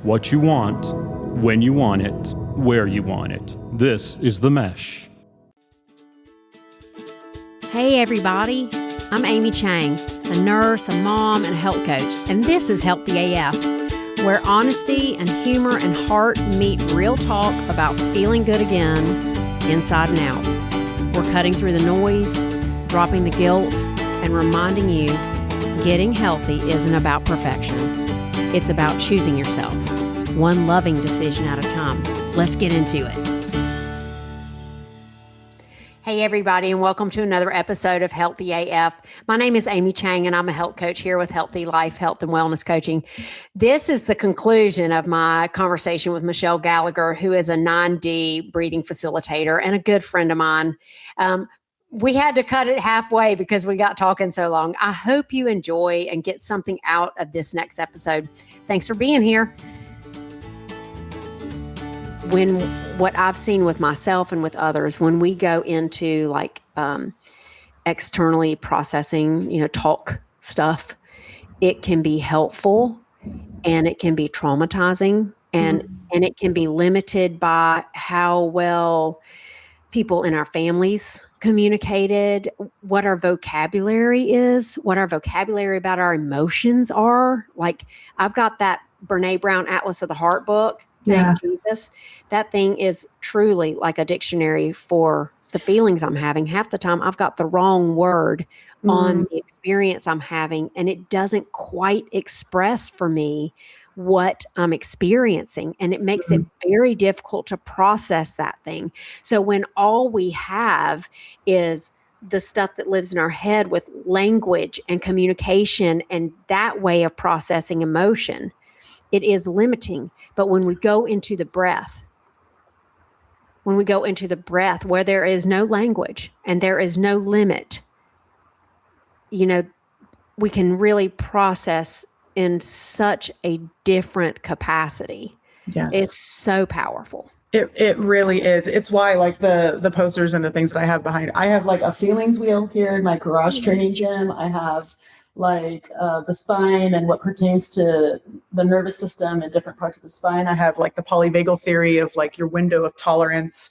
What you want, when you want it, where you want it. This is The Mesh. Hey everybody, I'm Amy Chang, a nurse, a mom, and a health coach, and this is Healthy AF, where honesty and humor and heart meet real talk about feeling good again, inside and out. We're cutting through the noise, dropping the guilt, and reminding you getting healthy isn't about perfection. It's about choosing yourself, one loving decision at a time. Let's get into it. Hey everybody, and welcome to another episode of Healthy AF. My name is Amy Chang, and I'm a health coach here with Healthy Life, Health and Wellness Coaching. This is the conclusion of my conversation with Michelle Gallagher, who is a 9D breathing facilitator and a good friend of mine. We had to cut it halfway because we got talking so long. I hope you enjoy and get something out of this next episode. Thanks for being here. What I've seen with myself and with others, when we go into externally processing, talk stuff, it can be helpful and it can be traumatizing and it can be limited by how well people in our families communicated, what our vocabulary is, what our vocabulary about our emotions are. Like, I've got that Brene Brown Atlas of the Heart book. Thank Jesus. That thing is truly like a dictionary for the feelings I'm having. Half the time I've got the wrong word on the experience I'm having, and it doesn't quite express for me what I'm experiencing. And it makes it very difficult to process that thing. So when all we have is the stuff that lives in our head with language and communication and that way of processing emotion, it is limiting. But when we go into the breath, where there is no language and there is no limit, we can really process in such a different capacity. Yes. It's so powerful. It really is. It's why the posters and the things that I have behind, I have a feelings wheel here in my garage training gym. I have the spine and what pertains to the nervous system and different parts of the spine. I have the polyvagal theory of your window of tolerance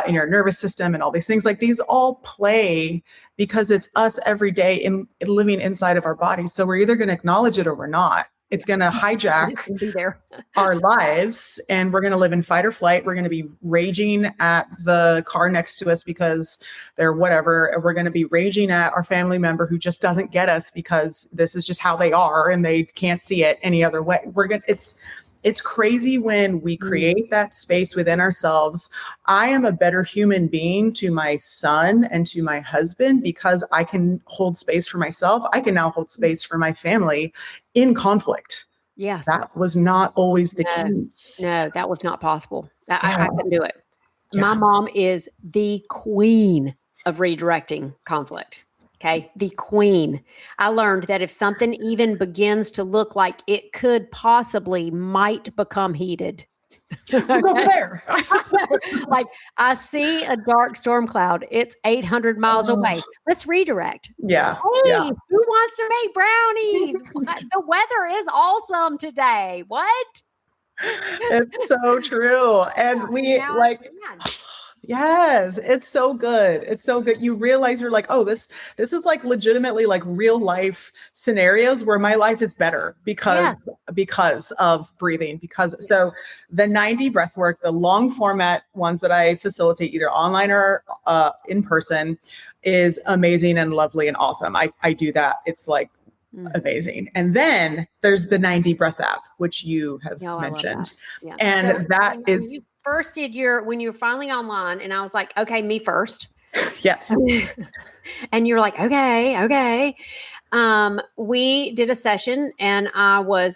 in your nervous system and all these things. These all play because it's us every day in living inside of our bodies. So we're either going to acknowledge it or we're not. It's going to hijack our lives, and we're going to live in fight or flight. We're going to be raging at the car next to us because they're whatever. And we're going to be raging at our family member who just doesn't get us because this is just how they are and they can't see it any other way. It's crazy when we create that space within ourselves. I am a better human being to my son and to my husband because I can hold space for myself. I can now hold space for my family in conflict. Yes. That was not always the case. No, that was not possible. I couldn't do it. Yeah. My mom is the queen of redirecting conflict. Okay. The queen. I learned that if something even begins to look like it could possibly might become heated. Look over there. I see a dark storm cloud. It's 800 miles away. Let's redirect. Yeah. Hey, who wants to make brownies? The weather is awesome today. What? It's so true. And yes, it's so good. It's so good. You realize you're this is legitimately real life scenarios where my life is better because of breathing. So the 9D breathwork, the long format ones that I facilitate either online or in person is amazing and lovely and awesome. I do that. It's amazing. And then there's the 9D breath app, which you have mentioned. Yeah. And that is first when you were finally online, and I was like, okay, me first. Yes. And you're like, okay. We did a session and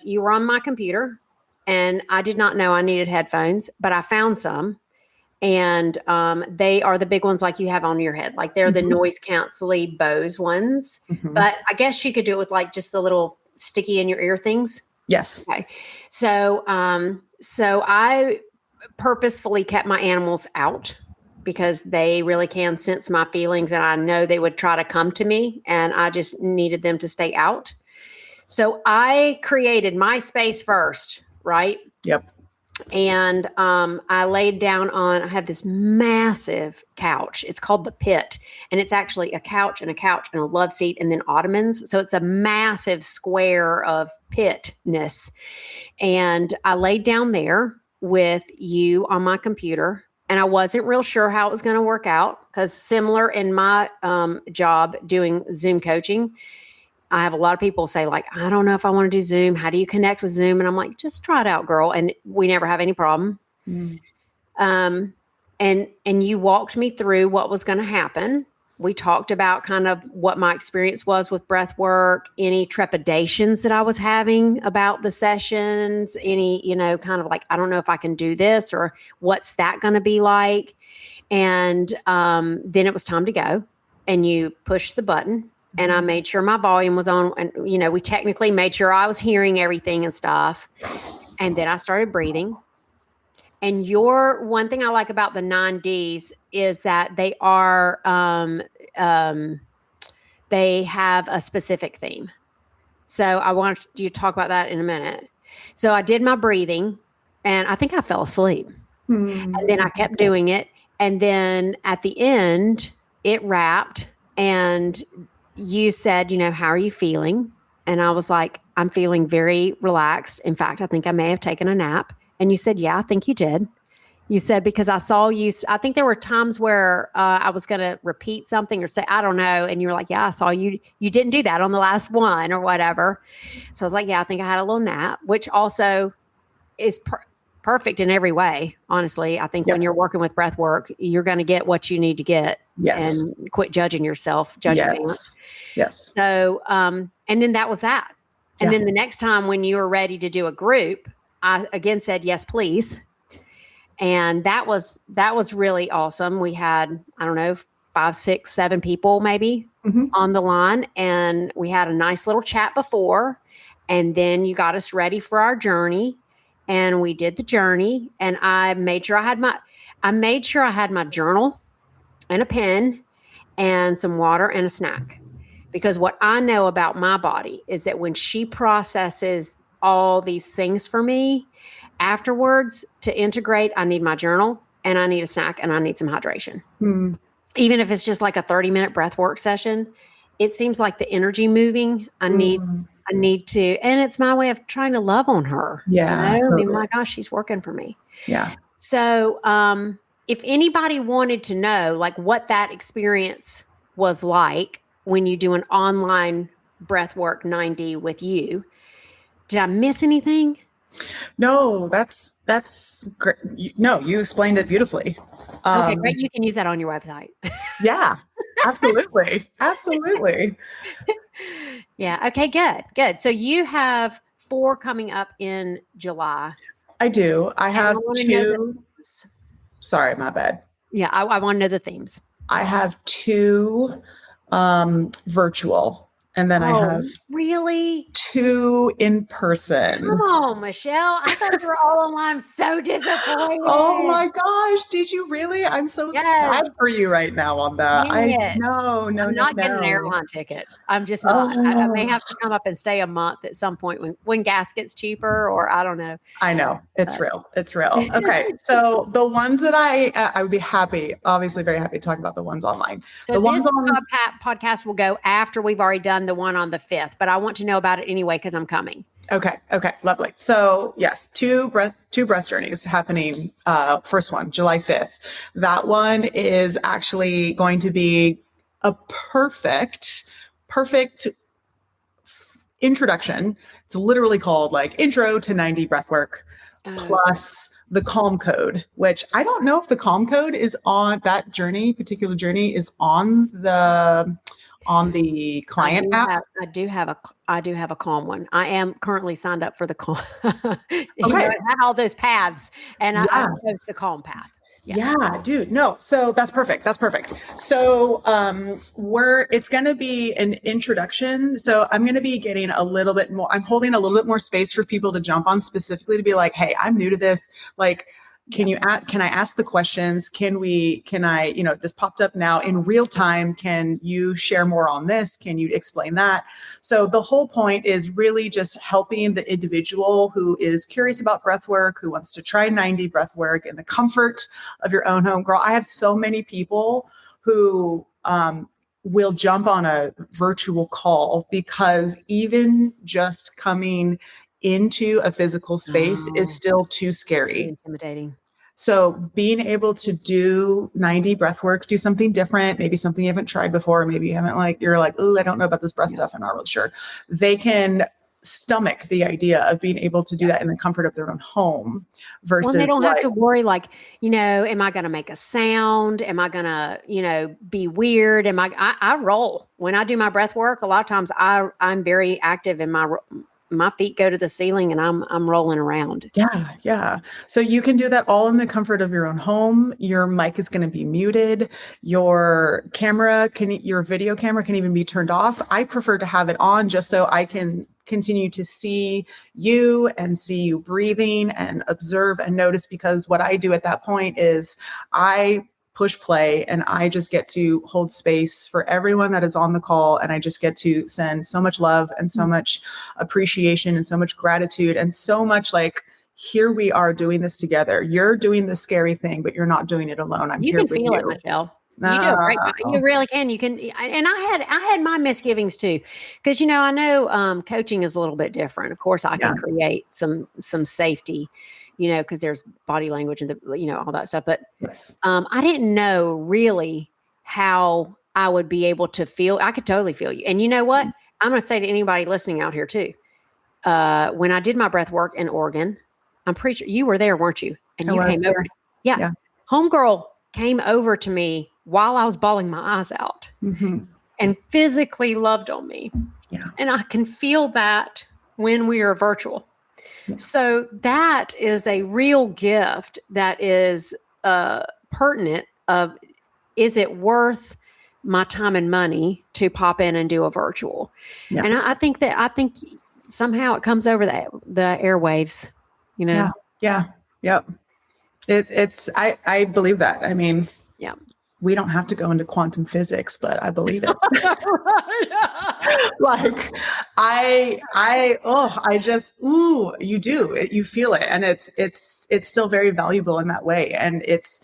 you were on my computer, and I did not know I needed headphones, but I found some, and they are the big ones like you have on your head. They're the noise canceling Bose ones, but I guess you could do it with just the little sticky in your ear things. Yes. Okay. So I purposefully kept my animals out because they really can sense my feelings, and I know they would try to come to me, and I just needed them to stay out. So I created my space first, right? Yep. And I laid down on, I have this massive couch. It's called the Pit. And it's actually a couch and a love seat and then ottomans. So it's a massive square of pitness. And I laid down there with you on my computer. And I wasn't real sure how it was going to work out because similar in my job doing Zoom coaching, I have a lot of people say like, I don't know if I want to do Zoom. How do you connect with Zoom? And I'm like, just try it out, girl. And we never have any problem. And you walked me through what was going to happen. We talked about kind of what my experience was with breath work, any trepidations that I was having about the sessions, any, kind of like, I don't know if I can do this or what's that going to be like. And then it was time to go and you pushed the button. And I made sure my volume was on and, we technically made sure I was hearing everything and stuff. And then I started breathing. And one thing I like about the 9Ds is that they are, they have a specific theme. So I want you to talk about that in a minute. So I did my breathing and I think I fell asleep. And then I kept doing it. And then at the end, it wrapped and you said, how are you feeling? And I was like, I'm feeling very relaxed. In fact, I think I may have taken a nap. And you said, yeah, I think you did. You said, because I saw you, I think there were times where I was going to repeat something or say, I don't know. And you were like, yeah, I saw you. You didn't do that on the last one or whatever. So I was like, yeah, I think I had a little nap, which also is perfect in every way. Honestly, I think when you're working with breath work, you're going to get what you need to get. Yes. And quit judging yourself, Yes. So, and then that was that. And then the next time when you were ready to do a group, I again said, yes, please. And that was really awesome. We had, I don't know, 5, 6, 7 people maybe on the line. And we had a nice little chat before. And then you got us ready for our journey. And we did the journey. And I made sure I had my journal and a pen and some water and a snack. Because what I know about my body is that when she processes all these things for me, afterwards to integrate, I need my journal and I need a snack and I need some hydration. Even if it's just like a 30-minute breath work session, it seems like the energy moving. I need to, and it's my way of trying to love on her. Yeah. Totally. I mean, my gosh, she's working for me. Yeah. So, if anybody wanted to know like what that experience was like when you do an online breathwork 9D with you, did I miss anything? No, that's great. You explained it beautifully. Okay, great. You can use that on your website. Yeah, absolutely. Absolutely. Yeah. Okay, good. So you have 4 coming up in July. I do. I have 2. Sorry, my bad. Yeah, I want to know the themes. I have 2 virtual, and then I have really 2 in person. Come on, Michelle. I thought you were all online. I'm so disappointed. Oh my gosh, did you really? I'm so sad for you right now on that. I'm not getting an airline ticket. I'm just not. I may have to come up and stay a month at some point when gas gets cheaper, or I don't know. I know. It's real. It's real. Okay. So the ones that I would be obviously very happy to talk about the ones online. So this podcast will go after we've already done the one on the 5th, but I want to know about it anyway because I'm coming. Okay. Lovely. So yes, two breath journeys happening. First one, July 5th. That one is actually going to be a perfect introduction. It's literally called like Intro to 9D Breathwork plus the Calm Code, which I don't know if the Calm Code is on that particular journey is on the client app. I do have a Calm one. I am currently signed up for the Calm. Okay. I have all those paths, and I chose the Calm path. Yeah, dude. No, so that's perfect. So it's going to be an introduction. So I'm going to be getting a little bit more. I'm holding a little bit more space for people to jump on, specifically to be like, hey, I'm new to this. Like, can I ask the questions? Can I, this popped up now in real time. Can you share more on this? Can you explain that? So the whole point is really just helping the individual who is curious about breath work, who wants to try 90 breath work in the comfort of your own home. Girl, I have so many people who, will jump on a virtual call because even just coming into a physical space is still too scary. Intimidating. So being able to do 90 breath work, do something different, maybe something you haven't tried before, maybe you haven't you're like, oh, I don't know about this breath stuff. I'm not really sure. They can stomach the idea of being able to do that in the comfort of their own home versus they don't have to worry am I going to make a sound? Am I going to, be weird? I roll when I do my breath work. A lot of times I'm very active and my feet go to the ceiling and I'm rolling around. Yeah. Yeah. So you can do that all in the comfort of your own home. Your mic is going to be muted. Your video camera can even be turned off. I prefer to have it on just so I can continue to see you and see you breathing and observe and notice, because what I do at that point is I push play and I just get to hold space for everyone that is on the call. And I just get to send so much love and so much appreciation and so much gratitude and so much here we are doing this together. You're doing the scary thing, but you're not doing it alone. I'm you here can with feel you. it, Michelle. You do it right. You really can. You can. And I had my misgivings too, because, I know coaching is a little bit different. Of course, I can create some safety, because there's body language and all that stuff. But yes. I didn't know really how I would be able to feel. I could totally feel you. And you know what? I'm going to say to anybody listening out here too, when I did my breath work in Oregon, I'm pretty sure you were there, weren't you? And you came over. Yeah. Homegirl came over to me while I was bawling my eyes out and physically loved on me. Yeah. And I can feel that when we are virtual. Yeah. So that is a real gift that is pertinent of, is it worth my time and money to pop in and do a virtual? Yeah. And I think somehow it comes over the airwaves, Yeah. Yeah. Yep. I believe that. I mean, yeah, we don't have to go into quantum physics, but I believe it. You do, you feel it. And it's still very valuable in that way. And it's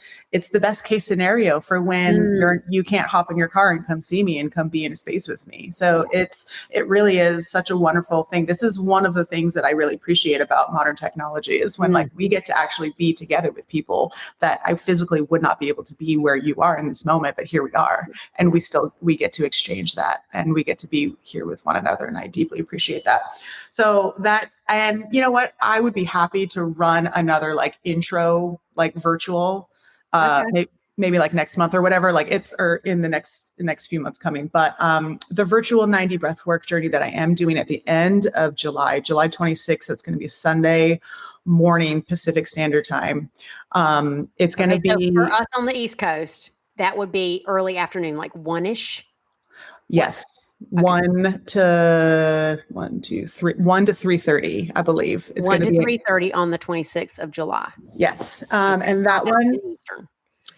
the best case scenario for when you can't hop in your car and come see me and come be in a space with me. So it really is such a wonderful thing. This is one of the things that I really appreciate about modern technology is when we get to actually be together with people that I physically would not be able to be where you are in this moment, but here we are. And we get to exchange that and we get to be here with one another. And I deeply appreciate that. So and you know what, I would be happy to run another intro, virtual, maybe next month or whatever, or in the next few months coming. But the virtual 90 breathwork journey that I am doing at the end of July 26th, that's going to be a Sunday morning Pacific Standard Time. It's going to be so for us on the East Coast. That would be early afternoon, 1-ish. Yes. Okay. 1 to 3:30, I believe. It's 1 to 3:30 on the 26th of July. Yes. And that one, Eastern.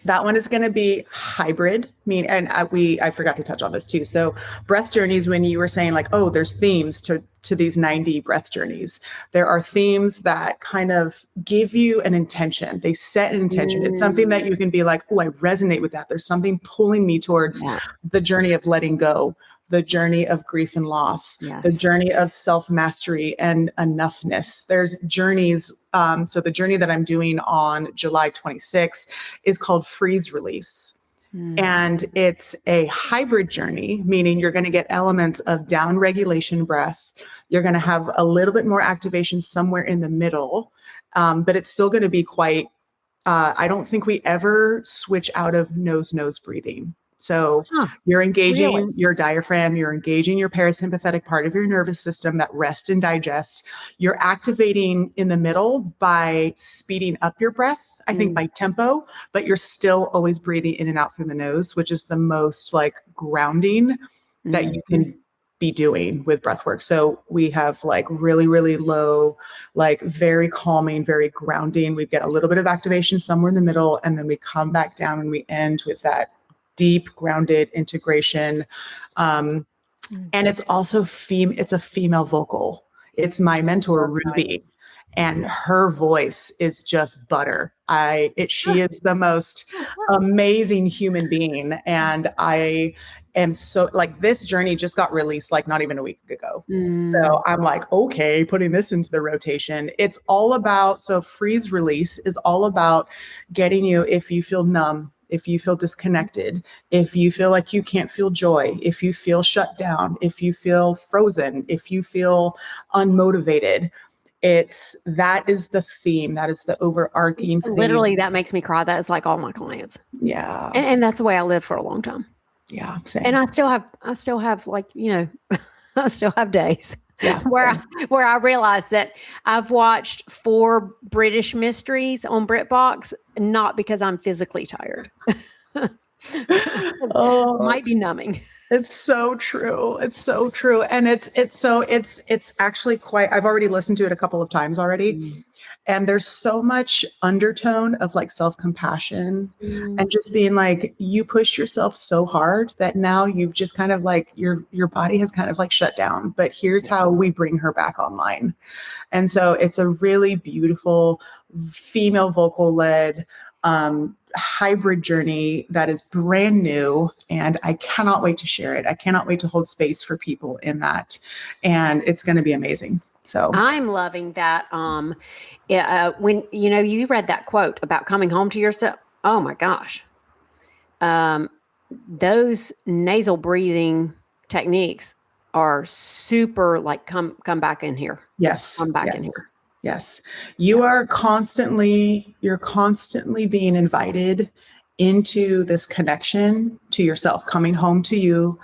That one is going to be hybrid. I forgot to touch on this too. So breath journeys, when you were saying there's themes to these 90 breath journeys, there are themes that kind of give you an intention. They set an intention. It's something that you can be like, oh, I resonate with that. There's something pulling me towards the journey of letting go, the journey of grief and loss, the journey of self-mastery and enoughness. There's journeys. So the journey that I'm doing on July 26th is called Freeze Release. And it's a hybrid journey, meaning you're going to get elements of down regulation breath. You're going to have a little bit more activation somewhere in the middle, but it's still going to be quite, I don't think we ever switch out of nose breathing. So you're engaging your diaphragm, you're engaging your parasympathetic part of your nervous system that rest and digest. You're activating in the middle by speeding up your breath, I think by tempo, but you're still always breathing in and out through the nose, which is the most grounding that you can be doing with breath work. So we have like really, really low, like very calming, very grounding. We get a little bit of activation somewhere in the middle, and then we come back down and we end with that deep grounded integration. And it's also it's a female vocal. It's my mentor, Ruby. And her voice is just butter. She is the most amazing human being. And I am so like, this journey just got released like not even a week ago. So I'm like, okay, putting this into the rotation. It's all about, so freeze release is all about getting you, if you feel numb, if you feel disconnected, if you feel like you can't feel joy, if you feel shut down, if you feel frozen, if you feel unmotivated, that is the theme. That is the overarching theme. Literally, that makes me cry. That is like all my clients. Yeah. And that's the way I lived for a long time. Yeah. Same. And I still have like, I still have days where I realize that I've watched 4 British mysteries on BritBox, not because I'm physically tired. Might be numbing. It's so true. It's so true. And it's actually quite, I've already listened to it a couple of times already. And there's so much undertone of like self-compassion and just being like, you push yourself so hard that now you've just kind of like, your body has kind of like shut down, but here's how we bring her back online. And so it's a really beautiful female vocal led, hybrid journey that is brand new, and I cannot wait to share it. I cannot wait to hold space for people in that, and it's going to be amazing. So I'm loving that. When you read that quote about coming home to yourself, oh my gosh, those nasal breathing techniques are super. Like come back in here. Yes, come back in here. Yes. You're constantly being invited into this connection to yourself, coming home to you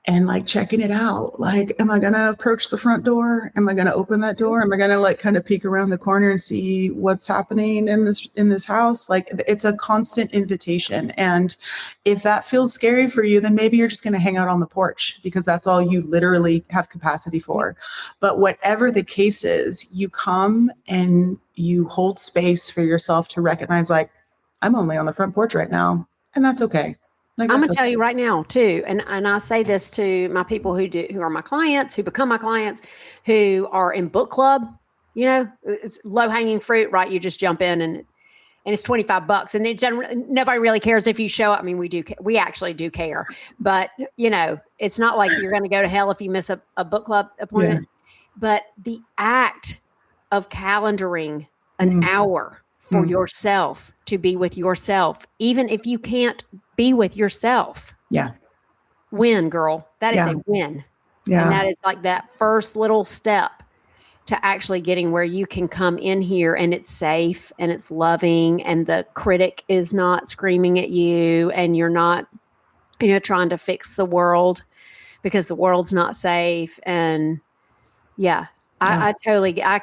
and like checking it out. Like, am I going to approach the front door? Am I going to open that door? Am I going to like kind of peek around the corner and see what's happening in this house? Like, it's a constant invitation. And if that feels scary for you, then maybe you're just going to hang out on the porch because that's all you literally have capacity for. But whatever the case is, you come and you hold space for yourself to recognize, like, I'm only on the front porch right now, and that's okay. Like, I'm going to tell you right now too. And I say this to my people who are my clients, who become my clients, who are in book club. It's low hanging fruit, right? You just jump in and it's $25, and nobody really cares if you show up. I mean, we actually do care, but it's not like you're going to go to hell if you miss a book club appointment. Yeah. But the act of calendaring an hour for yourself to be with yourself, even if you can't be with yourself. Yeah. Win, girl. That is a win. Yeah. And that is like that first little step to actually getting where you can come in here and it's safe and it's loving and the critic is not screaming at you and you're not, trying to fix the world because the world's not safe. And I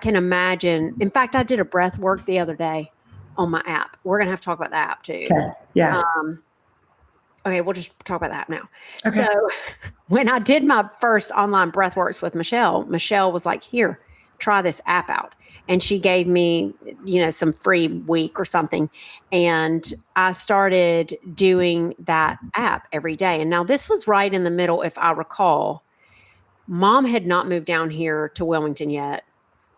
can imagine. In fact, I did a breath work the other day on my app. We're going to have to talk about the app too. Okay. Yeah. Okay, we'll just talk about that now. Okay. So when I did my first online breathworks with Michelle was like, here, try this app out. And she gave me, some free week or something. And I started doing that app every day. And now this was right in the middle, if I recall. Mom had not moved down here to Wilmington yet.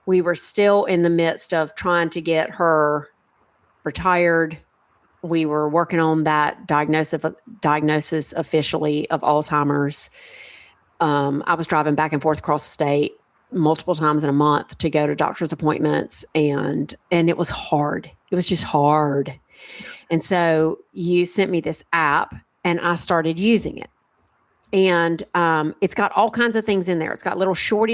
We were still in the midst of trying to get her retired. We were working on that diagnosis officially of Alzheimer's. I was driving back and forth across the state multiple times in a month to go to doctor's appointments. And it was hard. It was just hard. And so you sent me this app and I started using it. And it's got all kinds of things in there. It's got little short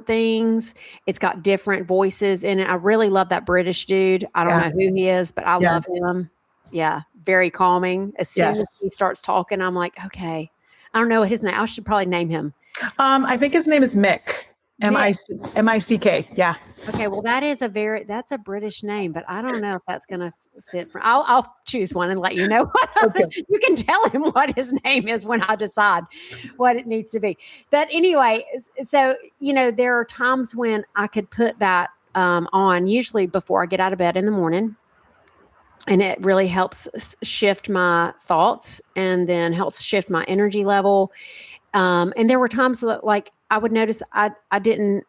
things. It's got different voices in it. I really love that British dude. I don't know who he is, but I love him. Yeah, very calming. As soon as he starts talking, I'm like, okay. I don't know what his name. I should probably name him. I think his name is Mick. M-I-C-K. Yeah. Okay. Well, that's a British name, but I don't know if that's going to sit for. I'll choose one and let you know. Okay. You can tell him what his name is when I decide what it needs to be. But anyway, so there are times when I could put that on, usually before I get out of bed in the morning. And it really helps shift my thoughts and then helps shift my energy level. And there were times that, like, I would notice I didn't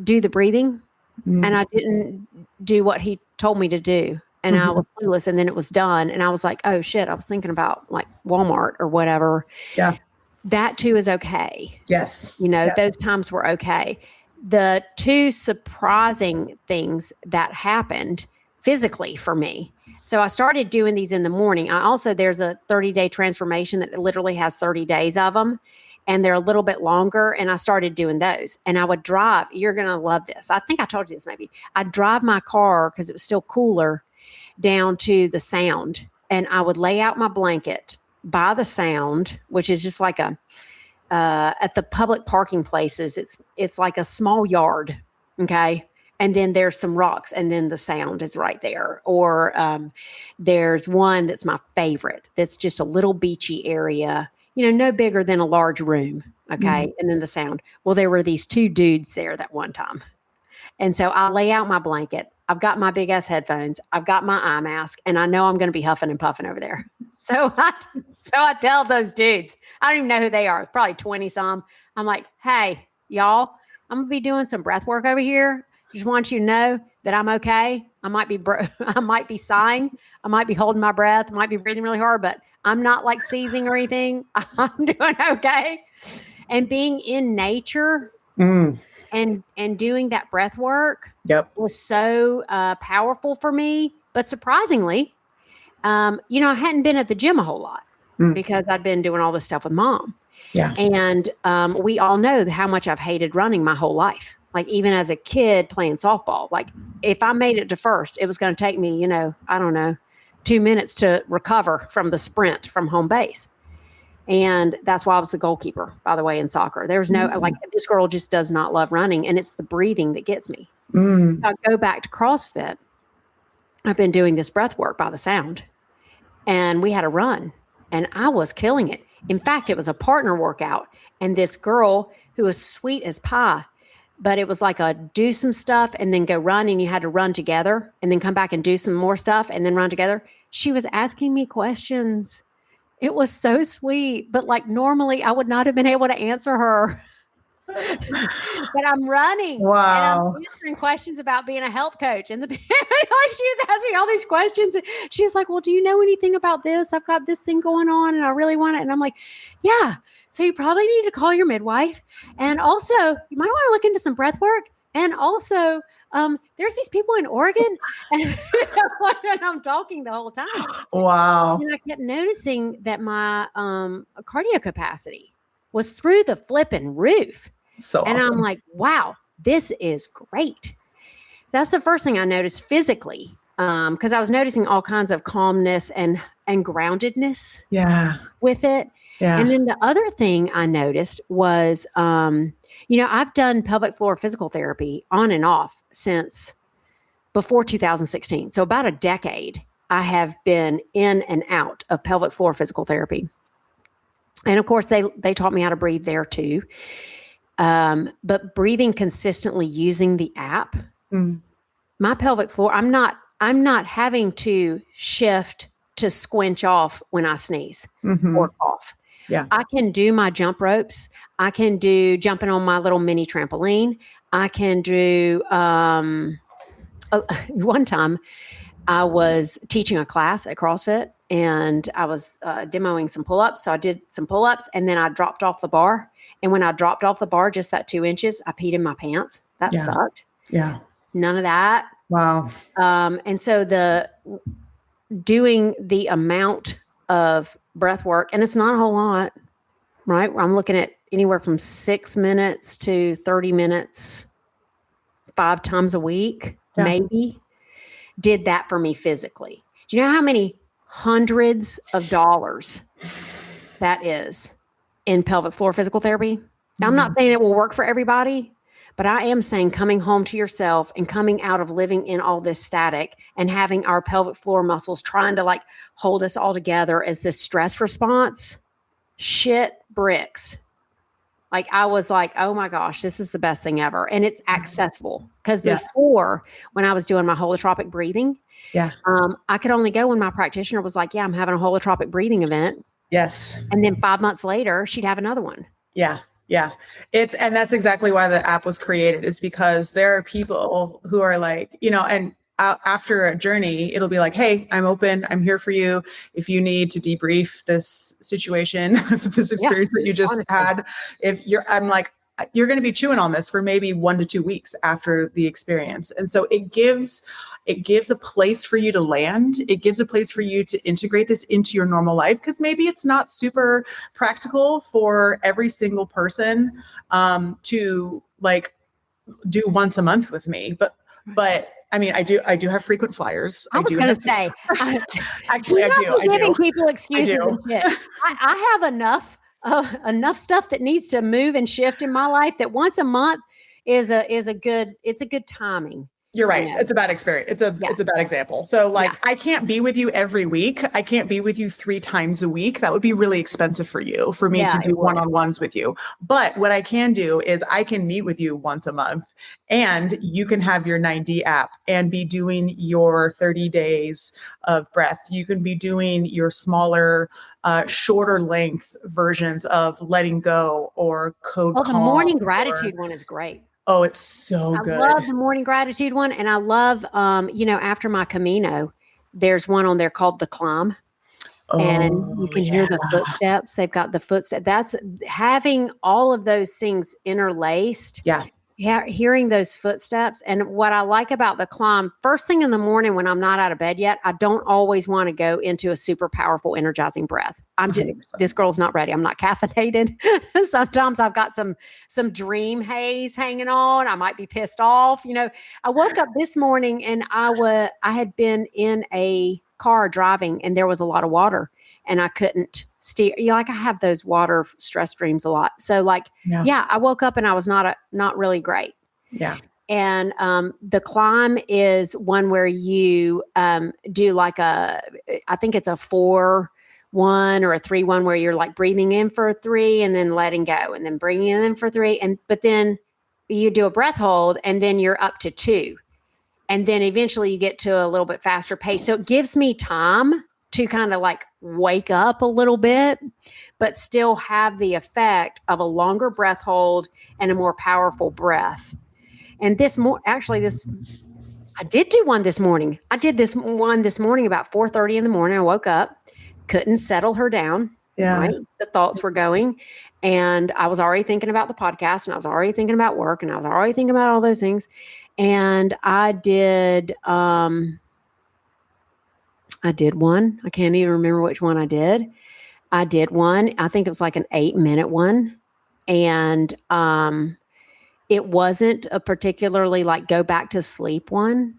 do the breathing and I didn't do what he told me to do. And I was clueless, and then it was done. And I was like, oh shit, I was thinking about like Walmart or whatever. Yeah. That too is okay. Yes. Yes. Those times were okay. The two surprising things that happened physically for me. So I started doing these in the morning. There's a 30-day transformation that literally has 30 days of them, and they're a little bit longer. And I started doing those, and I would drive. You're going to love this. I think I told you this maybe. I'd drive my car because it was still cooler down to the sound, and I would lay out my blanket by the sound, which is just like at the public parking places, it's like a small yard. Okay. And then there's some rocks, and then the sound is right there. Or there's one that's my favorite. That's just a little beachy area, no bigger than a large room. Okay. And then the sound. Well, there were these two dudes there that one time. And so I lay out my blanket. I've got my big ass headphones. I've got my eye mask, and I know I'm going to be huffing and puffing over there. So I tell those dudes, I don't even know who they are. Probably 20 some. I'm like, hey, y'all, I'm going to be doing some breath work over here. Just want you to know that I'm okay. I might be sighing. I might be holding my breath. I might be breathing really hard, but I'm not like seizing or anything. I'm doing okay. And being in nature and doing that breath work was so powerful for me. But surprisingly, I hadn't been at the gym a whole lot because I'd been doing all this stuff with Mom. Yeah. And we all know how much I've hated running my whole life. Like, even as a kid playing softball, like if I made it to first, it was going to take me, 2 minutes to recover from the sprint from home base. And that's why I was the goalkeeper, by the way, in soccer. There's no, like, this girl just does not love running, and it's the breathing that gets me. So I go back to CrossFit. I've been doing this breath work by the sound, and we had a run, and I was killing it. In fact, it was a partner workout, and this girl who was sweet as pie, but it was like a do some stuff and then go run, and you had to run together and then come back and do some more stuff and then run together. She was asking me questions. It was so sweet, but like normally I would not have been able to answer her. But I'm running. Wow. And I'm answering questions about being a health coach. And like she was asking me all these questions. She was like, well, do you know anything about this? I've got this thing going on and I really want it. And I'm like, yeah. So you probably need to call your midwife. And also you might want to look into some breath work. And also there's these people in Oregon and I'm talking the whole time. Wow. And I kept noticing that my cardio capacity was through the flipping roof. So and awesome. I'm like, wow, this is great. That's the first thing I noticed physically, because I was noticing all kinds of calmness and groundedness with it. Yeah. And then the other thing I noticed was, I've done pelvic floor physical therapy on and off since before 2016. So about a decade, I have been in and out of pelvic floor physical therapy. And of course, they taught me how to breathe there too. But breathing consistently using the app, my pelvic floor, I'm not having to shift to squinch off when I sneeze or cough. Yeah. I can do my jump ropes. I can do jumping on my little mini trampoline. I can do, one time I was teaching a class at CrossFit and I was demoing some pull-ups. So I did some pull-ups and then I dropped off the bar. And when I dropped off the bar, just that 2 inches, I peed in my pants. That sucked. Yeah. None of that. Wow. And so doing the amount of breath work, and it's not a whole lot, right? I'm looking at anywhere from 6 minutes to 30 minutes, 5 times a week, maybe, did that for me physically. Do you know how many hundreds of dollars that is in pelvic floor physical therapy? Now, I'm not saying it will work for everybody, But I am saying coming home to yourself and coming out of living in all this static and having our pelvic floor muscles trying to like hold us all together as this stress response, shit bricks. Like I was like, oh my gosh, this is the best thing ever. And it's accessible. Because before, when I was doing my holotropic breathing, I could only go when my practitioner was like, yeah, I'm having a holotropic breathing event. Yes. And then 5 months later, she'd have another one. Yeah. Yeah. And that's exactly why the app was created, is because there are people who are like, and after a journey, it'll be like, hey, I'm open. I'm here for you. If you need to debrief this situation, this experience that you just had, I'm like, you're going to be chewing on this for maybe 1 to 2 weeks after the experience. And so it gives a place for you to land. It gives a place for you to integrate this into your normal life, because maybe it's not super practical for every single person to like do once a month with me. But I mean, I do have frequent flyers. I was going to say, actually, I do. I'm giving people excuses and shit. I have enough stuff that needs to move and shift in my life that once a month is a good timing. You're right. It's a bad experience. It's a bad example. So like, I can't be with you every week. I can't be with you 3 times a week. That would be really expensive for me to do one-on-ones with you. But what I can do is I can meet with you once a month, and you can have your 9D app and be doing your 30 days of breath. You can be doing your smaller, shorter length versions of letting go or code. The morning gratitude one is great. Oh, it's so good. I love the morning gratitude one. And I love, after my Camino, there's one on there called The Climb. And you can hear the footsteps. They've got the footsteps. That's having all of those things interlaced. Hearing those footsteps. And what I like about The Climb, first thing in the morning when I'm not out of bed yet, I don't always want to go into a super powerful, energizing breath. This girl's not ready. I'm not caffeinated. Sometimes I've got some dream haze hanging on. I might be pissed off. I woke up this morning and I had been in a car driving and there was a lot of water and I couldn't steer. I have those water stress dreams a lot. So I woke up and I was not really great. Yeah. And The Climb is one where you do like I think it's a 4-1 or a 3-1 where you're like breathing in for 3 and then letting go and then bringing in for 3. But then you do a breath hold and then you're up to 2. And then eventually you get to a little bit faster pace. So it gives me time to kind of like wake up a little bit, but still have the effect of a longer breath hold and a more powerful breath. And I did do one this morning. I did this one this morning about 4:30 in the morning. I woke up, couldn't settle her down. Yeah. Right? The thoughts were going and I was already thinking about the podcast and I was already thinking about work and I was already thinking about all those things. And I did one. I can't even remember which one I did. I did one. I think it was like an 8-minute one. And it wasn't a particularly like go back to sleep one.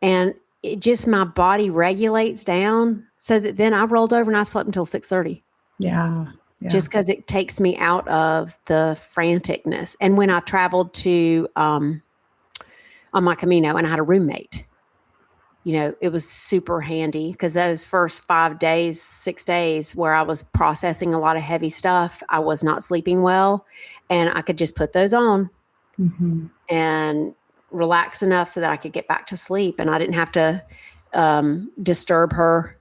And it just, my body regulates down so that then I rolled over and I slept until 6:30. Yeah. Just because it takes me out of the franticness. And when I traveled to, on my Camino and I had a roommate, it was super handy because those first 6 days where I was processing a lot of heavy stuff, I was not sleeping well and I could just put those on and relax enough so that I could get back to sleep and I didn't have to disturb her,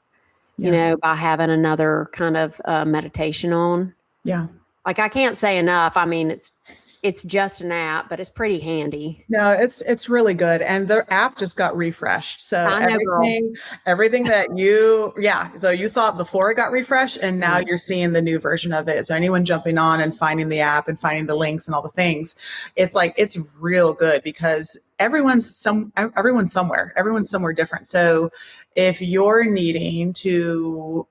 by having another kind of meditation on. Yeah. Like I can't say enough. I mean, it's just an app, but it's pretty handy. No, it's really good. And the app just got refreshed. So everything that so you saw it before it got refreshed and now you're seeing the new version of it. So anyone jumping on and finding the app and finding the links and all the things, it's real good because everyone's somewhere different. So if you're needing to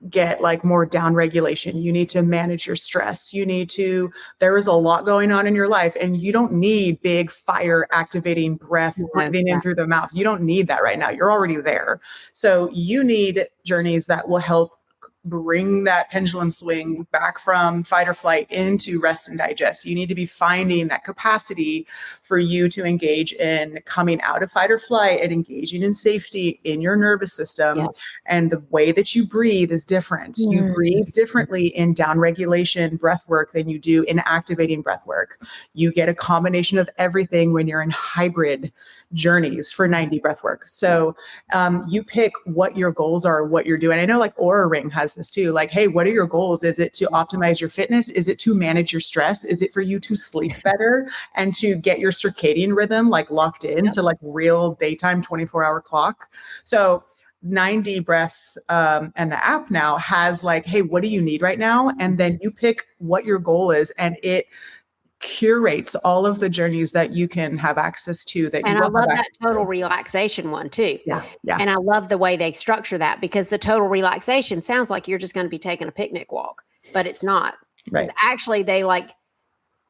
get like more down regulation, you need to manage your stress. There is a lot going on in your life and you don't need big fire activating breath breathing in through the mouth. You don't need that right now. You're already there. So you need journeys that will help bring that pendulum swing back from fight or flight into rest and digest. You need to be finding that capacity for you to engage in coming out of fight or flight and engaging in safety in your nervous system. Yeah. And the way that you breathe is different. You breathe differently in down regulation breath work than you do in activating breath work. You get a combination of everything when you're in hybrid journeys for 90 breath work. So you pick what your goals are, what you're doing. I know like Aura Ring has this too. Like, hey, what are your goals? Is it to optimize your fitness? Is it to manage your stress? Is it for you to sleep better and to get your circadian rhythm like locked in to like real daytime 24-hour clock? So 90 breath and the app now has like, hey, what do you need right now? And then you pick what your goal is, and it curates all of the journeys that you can have access to. And I love that total relaxation one too. Yeah. And I love the way they structure that, because the total relaxation sounds like you're just going to be taking a picnic walk, but it's not. Right. It's actually, they like,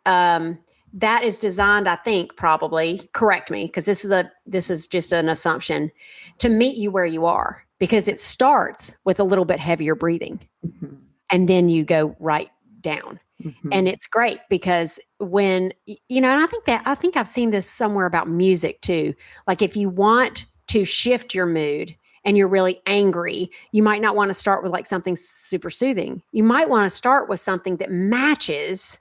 that is designed, I think, probably, correct me, because this is just an assumption, to meet you where you are, because it starts with a little bit heavier breathing and then you go right down. And it's great because when, and I think I've seen this somewhere about music too. Like if you want to shift your mood and you're really angry, you might not want to start with like something super soothing. You might want to start with something that matches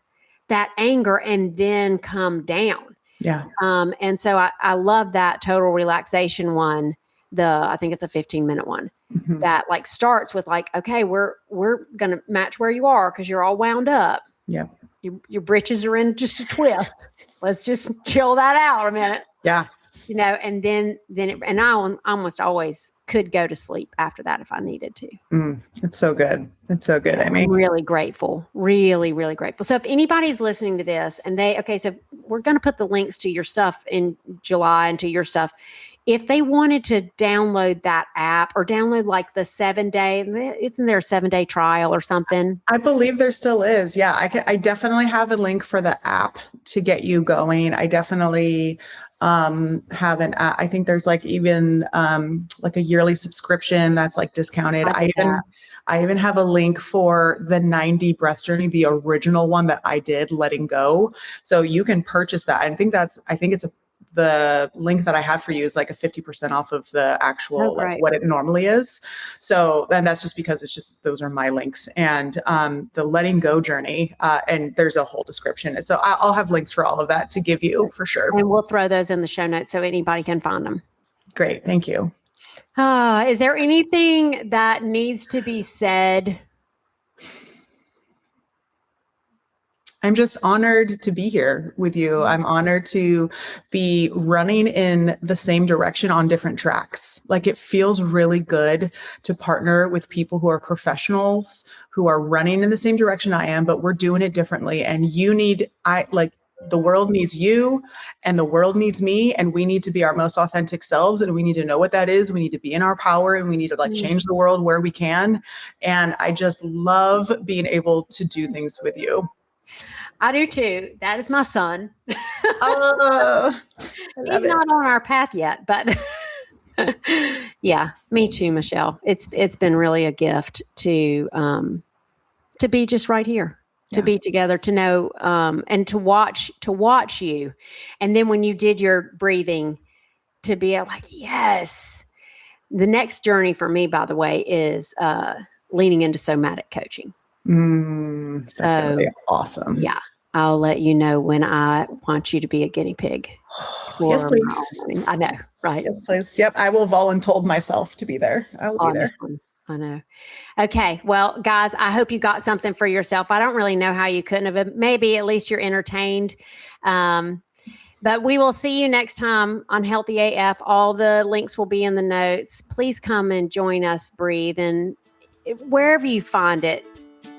that anger and then come down. Yeah. And so I love that total relaxation one. I think it's a 15-minute one that like starts with like, okay, we're going to match where you are because you're all wound up. Yeah. Your britches are in just a twist. Let's just chill that out a minute. Yeah. And then and I almost always could go to sleep after that if I needed to. It's so good. It's so good. I mean, I'm really grateful, really, really grateful. So if anybody's listening to this and so we're going to put the links to your stuff in July and to your stuff. If they wanted to download that app or download like the 7-day, isn't there a 7-day trial or something? I believe there still is. Yeah. I definitely have a link for the app to get you going. I definitely have an app. I think there's like even like a yearly subscription that's like discounted. I even have a link for the 90 breath journey, the original one that I did, letting go. So you can purchase that. The link that I have for you is like a 50% off of the actual, like what it normally is. So then that's just because those are my links, and the letting go journey. And there's a whole description. So I'll have links for all of that to give you for sure. And we'll throw those in the show notes so anybody can find them. Great. Thank you. Is there anything that needs to be said? I'm just honored to be here with you. I'm honored to be running in the same direction on different tracks. Like it feels really good to partner with people who are professionals, who are running in the same direction I am, but we're doing it differently. And the world needs you and the world needs me, and we need to be our most authentic selves, and we need to know what that is. We need to be in our power, and we need to like change the world where we can. And I just love being able to do things with you. I do too. That is my son. He's it. not on our path yet, but yeah, me too, Michelle. It's been really a gift to be just right here, to be together, to know, and to watch you. And then when you did your breathing, to be like, yes. The next journey for me, by the way, is leaning into somatic coaching. That's really awesome. Yeah. I'll let you know when I want you to be a guinea pig. Yes, please. I know, right? Yes, please. Yep. I will volunteer myself to be there. I will be there. I know. Okay. Well, guys, I hope you got something for yourself. I don't really know how you couldn't have. Maybe at least you're entertained. But we will see you next time on Healthy AF. All the links will be in the notes. Please come and join us, Breathe. And wherever you find it,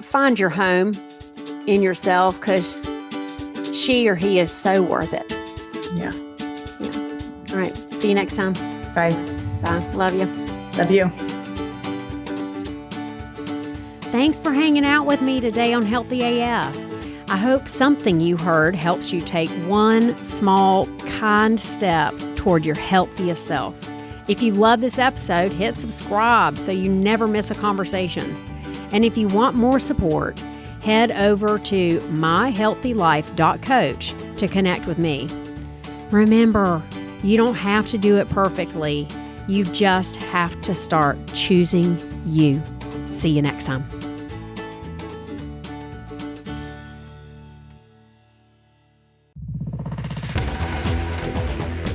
find your home in yourself, because she or he is so worth it. Yeah. All right. See you next time. Bye. Bye. Love you. Love you. Thanks for hanging out with me today on Healthy AF. I hope something you heard helps you take one small, kind step toward your healthiest self. If you love this episode, hit subscribe so you never miss a conversation. And if you want more support, head over to myhealthylife.coach to connect with me. Remember, you don't have to do it perfectly. You just have to start choosing you. See you next time.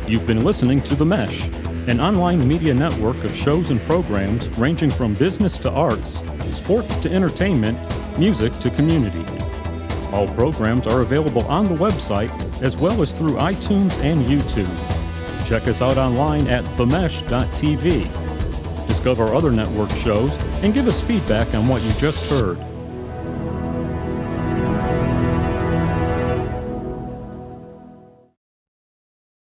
You've been listening to The Mesh, an online media network of shows and programs ranging from business to arts, sports to entertainment, music to community. All programs are available on the website as well as through iTunes and YouTube. Check us out online at themesh.tv. Discover other network shows and give us feedback on what you just heard.